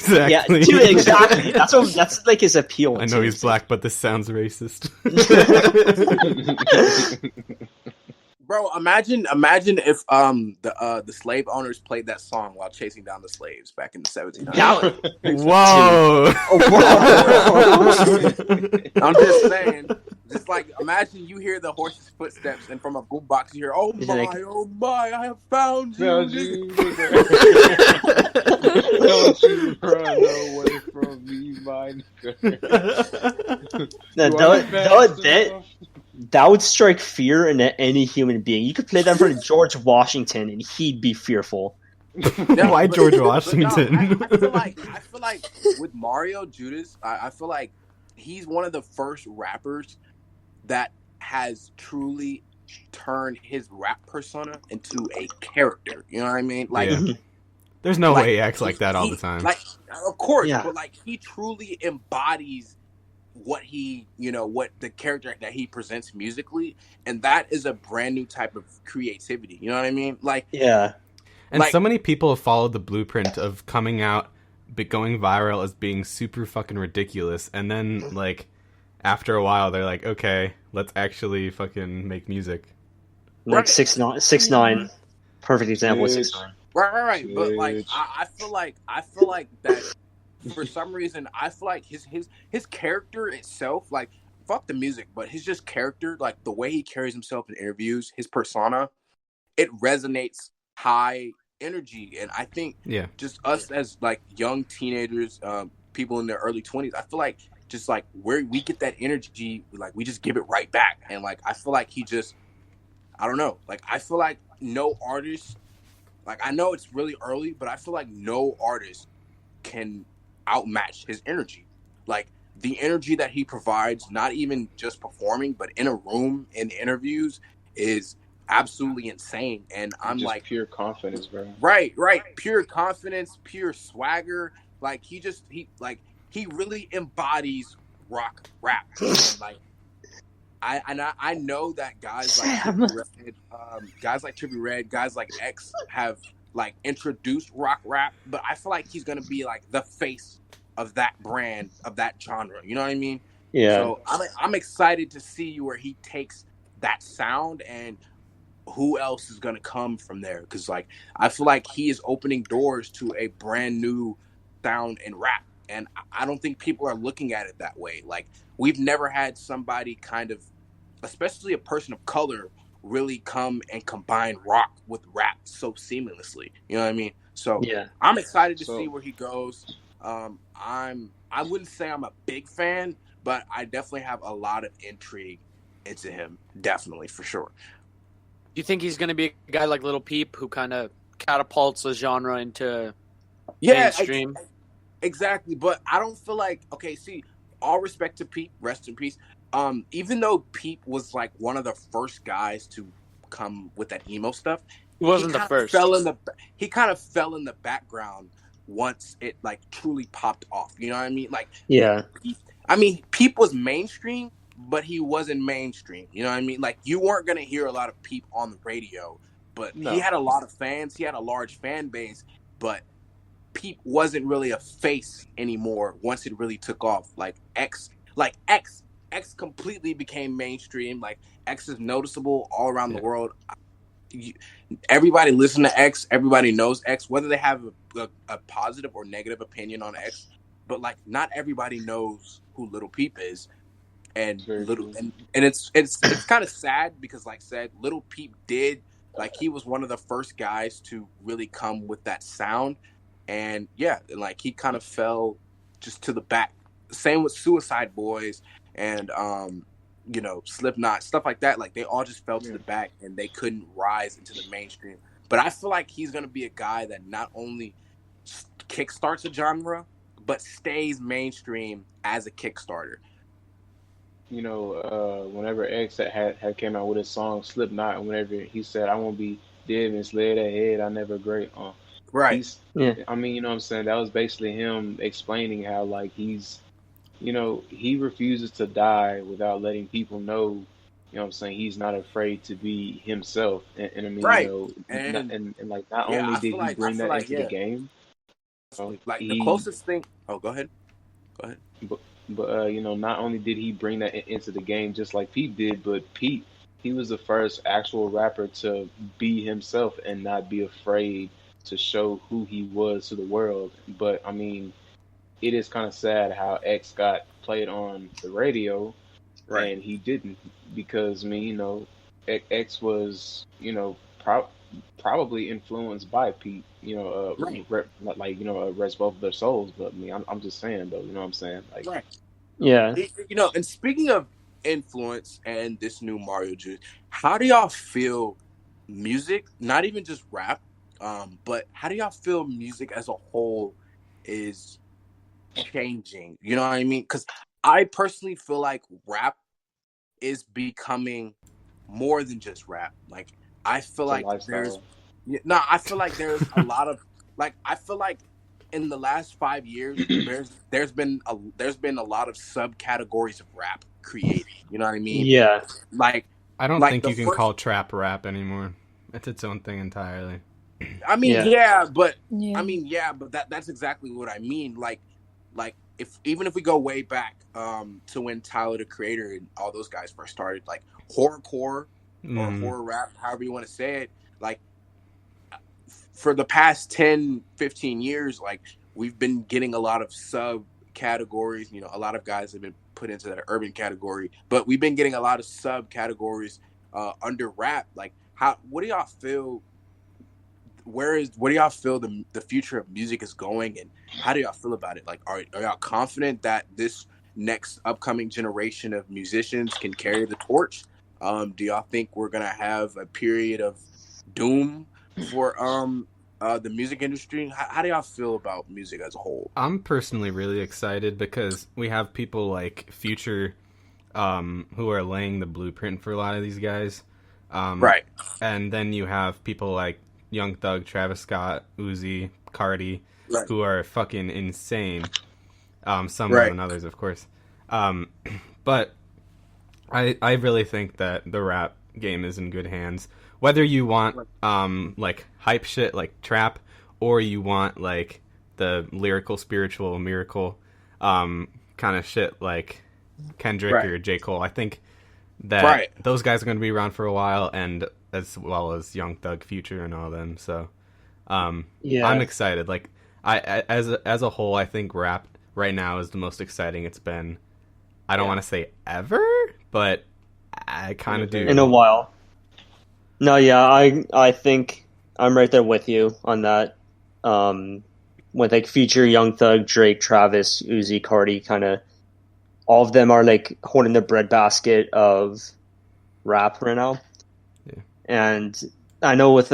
Exactly. Yeah, dude, exactly. That's like his appeal. I know he's black, but this sounds racist. Bro, imagine if the slave owners played that song while chasing down the slaves back in the 1700s. Whoa! I'm just saying, just like imagine you hear the horse's footsteps, and from a boombox you hear, "Oh my, I have found you." Don't you run away from me, my nigga. That would strike fear in any human being. You could play that in front of George Washington, and he'd be fearful. Why George Washington? I feel like with Mario Judas, I feel like he's one of the first rappers that has truly turned his rap persona into a character. You know what I mean? Like, there's no way he acts like that all the time. Like, of course, but like he truly embodies what the character that he presents musically, and that is a brand new type of creativity. You know what I mean? Like, yeah. And so many people have followed the blueprint of coming out, but going viral as being super fucking ridiculous, and then like after a while they're like, okay, let's actually fucking make music. Like 6ix9ine, perfect example of 6ix9ine. Right. But like, I feel like that. For some reason, I feel like his character itself, like, fuck the music, but his just character, like the way he carries himself in interviews, his persona, it resonates high energy. And I think just us as like young teenagers, people in their early 20s, I feel like just like where we get that energy, like we just give it right back. And like I feel like I don't know, like I feel like no artist, like I know it's really early, but I feel like no artist can outmatch his energy. Like the energy that he provides, not even just performing, but in a room, in interviews, is absolutely insane. And I'm just like pure confidence, bro. Right. Pure confidence, pure swagger. Like he really embodies rock rap. And like I know that guys like Trippie Redd, guys like X have like introduced rock rap, but I feel like he's gonna be like the face of that brand, of that genre. You know what I mean? Yeah. So I'm excited to see where he takes that sound and who else is gonna come from there. Because like I feel like he is opening doors to a brand new sound in rap, and I don't think people are looking at it that way. Like we've never had somebody kind of, especially a person of color, really come and combine rock with rap so seamlessly. You know what I mean? So I'm excited to see where he goes. I wouldn't say I'm a big fan, but I definitely have a lot of intrigue into him. Definitely, for sure. Do you think he's going to be a guy like Lil Peep who kind of catapults the genre into mainstream? Exactly, but I don't feel like, okay, see, all respect to Peep, rest in peace. Even though Peep was like one of the first guys to come with that emo stuff, he wasn't the first. He kind of fell in the background once it like truly popped off. You know what I mean? Like, Peep was mainstream, but he wasn't mainstream. You know what I mean? Like, you weren't gonna hear a lot of Peep on the radio, but he had a lot of fans. He had a large fan base, but Peep wasn't really a face anymore once it really took off. Like X completely became mainstream. Like X is noticeable all around the world. Everybody listen to X. Everybody knows X, whether they have a positive or negative opinion on X. But like, not everybody knows who Lil Peep is, and it's kind of sad because, like said, Lil Peep he was one of the first guys to really come with that sound, and like he kind of fell just to the back. Same with Suicide Boys and Slipknot, stuff like that. Like they all just fell to the back and they couldn't rise into the mainstream. But I feel like he's gonna be a guy that not only kickstarts a genre, but stays mainstream as a Kickstarter. Whenever X had came out with his song Slipknot, and whenever he said, "I won't be dead and slid ahead, I never great." Right. I mean, you know what I'm saying? That was basically him explaining how like he's, he refuses to die without letting people know. You know what I'm saying? He's not afraid to be himself. And I mean, right. And like not only did he bring that into the game, Like the closest thing. Oh, go ahead. But you know, not only did he bring that into the game just like Pete did, but Pete, he was the first actual rapper to be himself and not be afraid to show who he was to the world. But I mean, it is kind of sad how X got played on the radio, Right. and he didn't, because I mean, you know, X was, you know, probably influenced by Pete, you know, like, you know, rest both of their souls. But I mean, I'm just saying though, you know what I'm saying? Like, Right. Yeah. You know, and speaking of influence and this new Mario juice, how do y'all feel music, not even just rap, but how do y'all feel music as a whole is changing? You know what I mean? Because I personally feel like rap is becoming more than just rap. Like, I feel like there's a lot of, like, I feel like in the last 5 years, there's been a lot of subcategories of rap created. You know what I mean? Yeah. Like, I don't think you can call trap rap anymore. It's its own thing entirely. I mean, but that's exactly what I mean. Like even if we go way back to when Tyler the Creator and all those guys first started, like horrorcore or horror rap, however you want to say it, like for the past 10, 15 years, like we've been getting a lot of subcategories. You know, a lot of guys have been put into that urban category, but we've been getting a lot of subcategories under rap. Like, what do y'all feel? What do y'all feel the future of music is going, and how do y'all feel about it? Like, are y'all confident that this next upcoming generation of musicians can carry the torch? Do y'all think we're gonna have a period of doom for the music industry? How do y'all feel about music as a whole? I'm personally really excited because we have people like Future who are laying the blueprint for a lot of these guys. Right. And then you have people like Young Thug, Travis Scott, Uzi, Cardi, who are fucking insane. Some more than others, of course. But I really think that the rap game is in good hands. Whether you want like hype shit like trap, or you want like the lyrical, spiritual, miracle kind of shit like Kendrick or J. Cole, I think that those guys are going to be around for a while, and as well as Young Thug, Future, and all them. So I'm excited. Like as a whole, I think rap right now is the most exciting it's been. I don't want to say ever, but I kind of do. In a while. No, yeah, I think I'm right there with you on that. With like Future, Young Thug, Drake, Travis, Uzi, Cardi, kind of all of them are like holding the breadbasket of rap right now. Yeah. And I know with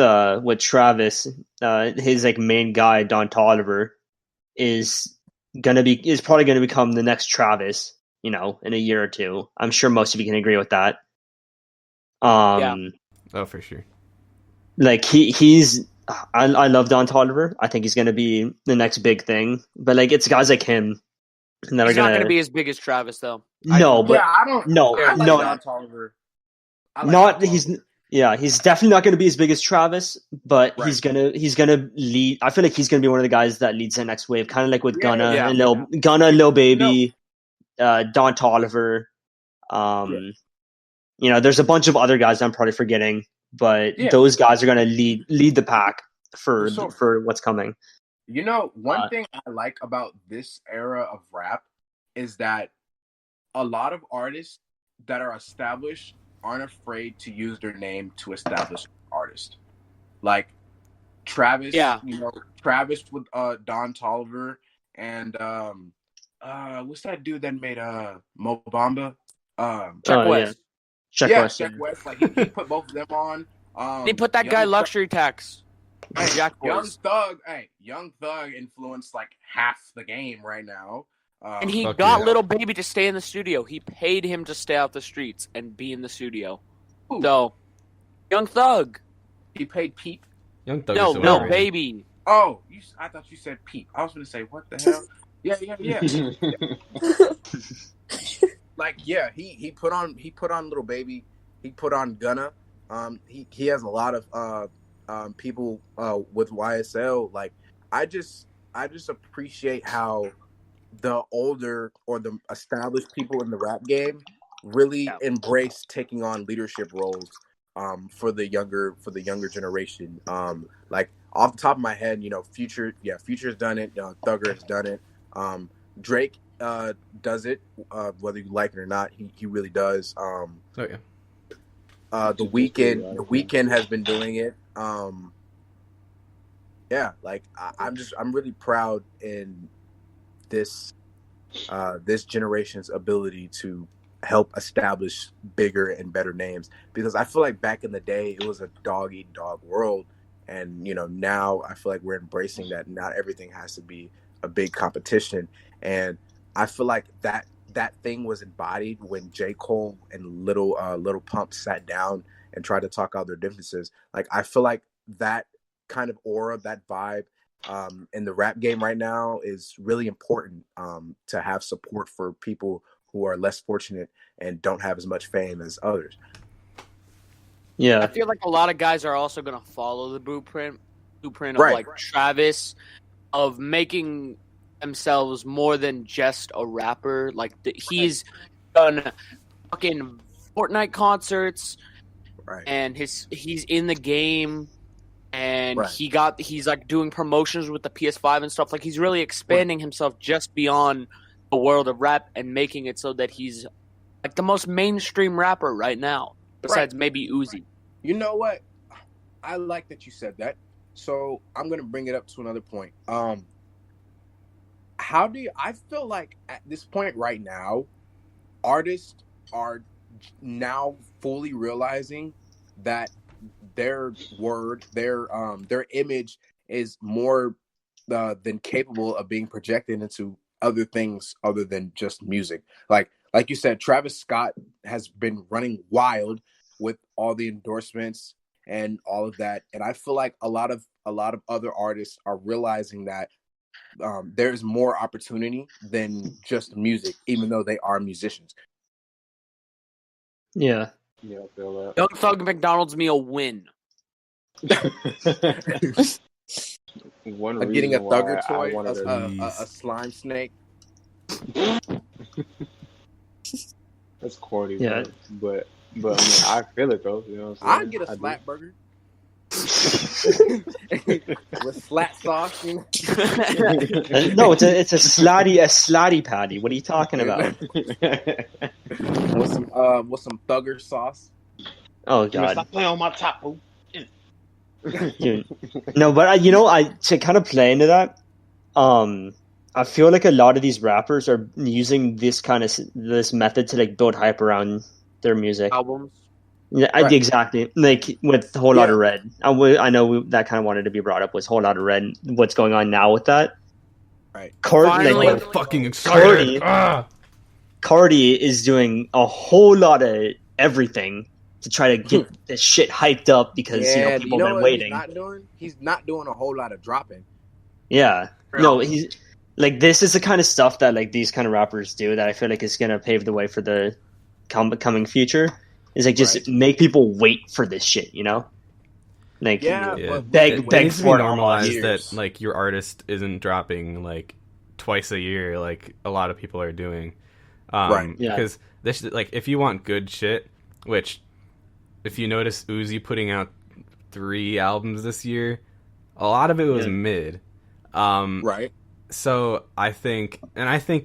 Travis, his like main guy Don Toliver is probably gonna become the next Travis, you know, in a year or two. I'm sure most of you can agree with that. Oh, for sure. Like he's I love Don Toliver. I think he's gonna be the next big thing. But like it's guys like him that are He's not gonna be as big as Travis though. No, but I don't. No, I like no, Don Toliver. He's definitely not going to be as big as Travis, but he's gonna lead. I feel like he's gonna be one of the guys that leads the next wave, kind of like with Gunna and Lil Baby, Don Toliver. You know, there's a bunch of other guys I'm probably forgetting, but those guys are gonna lead the pack for what's coming. You know, one thing I like about this era of rap is that a lot of artists that are established aren't afraid to use their name to establish an artist. Like Travis, you know, Travis with Don Toliver and what's that dude that made Mo Bamba? Check West. Check West. Like he put both of them on. He put that guy Luxury Tax. Young Thug influenced like half the game right now. And he got Lil Baby to stay in the studio. He paid him to stay out the streets and be in the studio. Ooh. So, Young Thug. He paid Peep? Young Thug No, Lil Baby. Oh, I thought you said Peep. I was going to say, what the hell? Yeah. Like, he put on Lil Baby. He put on Gunna. He has a lot of people with YSL. Like, appreciate how the older or the established people in the rap game really embrace taking on leadership roles for the younger generation. Like off the top of my head, Future's done it, Thugger has done it. Drake does it, whether you like it or not. He really does. The Weeknd has been doing it. I'm really proud in this generation's ability to help establish bigger and better names, because I feel like back in the day it was a dog eat dog world, and now I feel like we're embracing that not everything has to be a big competition. And I feel like that thing was embodied when J. Cole and Little Pump sat down and tried to talk out their differences. Like, I feel like that kind of aura, that vibe in the rap game right now is really important to have support for people who are less fortunate and don't have as much fame as others. Yeah, I feel like a lot of guys are also going to follow the blueprint of Right. Travis, of making themselves more than just a rapper. Like he's done fucking Fortnite concerts, Right. and he's in the game, and Right. he's like doing promotions with the PS5 and stuff. Like he's really expanding himself just beyond the world of rap and making it so that he's like the most mainstream rapper right now, besides maybe Uzi. You know what? I like that you said that. So I'm going to bring it up to another point. I feel like at this point right now, artists are now fully realizing that their image is more than capable of being projected into other things other than just music. Like you said, Travis Scott has been running wild with all the endorsements and all of that, and I feel like a lot of other artists are realizing that there's more opportunity than just music, even though they are musicians. Yeah, I feel that. Young Thug McDonald's meal win. One Like getting a reason why Thugger I toy, wanted to a slime snake. That's corny, Yeah. bro. But I mean, I feel it though. You know what I'm saying? I'd get a I do. slap burger with slat sauce. You know? No, it's a slotty patty. What are you talking about? with some Thugger sauce. Oh You know, god, stop playing on my top, boo. dude. No, but to kind of play into that, I feel like a lot of these rappers are using this method to like build hype around their music. Albums. Yeah, Right. exactly. Like with Whole Lot of Red, I know that kind of wanted to be brought up. Was Whole Lot of Red? What's going on now with that? Right. Finally. So fucking excited. Cardi is doing a whole lot of everything to try to get this shit hyped up because people have been what waiting. He's not doing a whole lot of dropping. Yeah. No, he's like, this is the kind of stuff that like these kind of rappers do that I feel like is going to pave the way for the coming future. Is like just make people wait for this shit, Like beg it needs to be for it normalized years. that like your artist isn't dropping like twice a year like a lot of people are doing. Right. Yeah. Because this, like, if you want good shit, which if you notice Uzi putting out 3 albums this year, a lot of it was mid. Right. So I think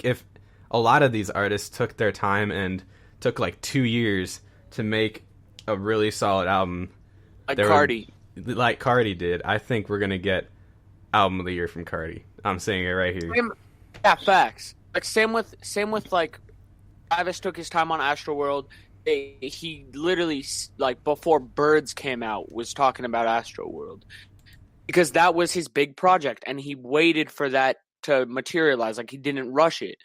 if a lot of these artists took their time and took like 2 years to make a really solid album, Like Cardi. like Cardi did, I think we're gonna get album of the year from Cardi. I'm saying it right here. Yeah, facts. Like same with like Travis took his time on Astroworld. He literally, like, before Birds came out, was talking about Astroworld because that was his big project, and he waited for that to materialize. Like, he didn't rush it,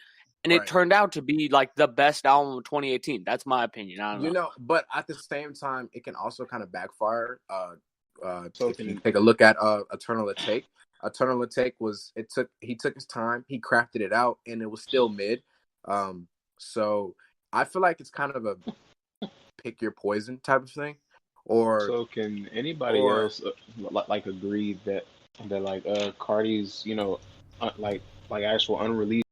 and it turned out to be like the best album of 2018. That's my opinion. I don't know. But at the same time, it can also kind of backfire. So if you take a look at Eternal Atake. Eternal Atake he took his time, he crafted it out, and it was still mid. So I feel like it's kind of a pick your poison type of thing. Or so can anybody else like agree that like Cardi's like actual unreleased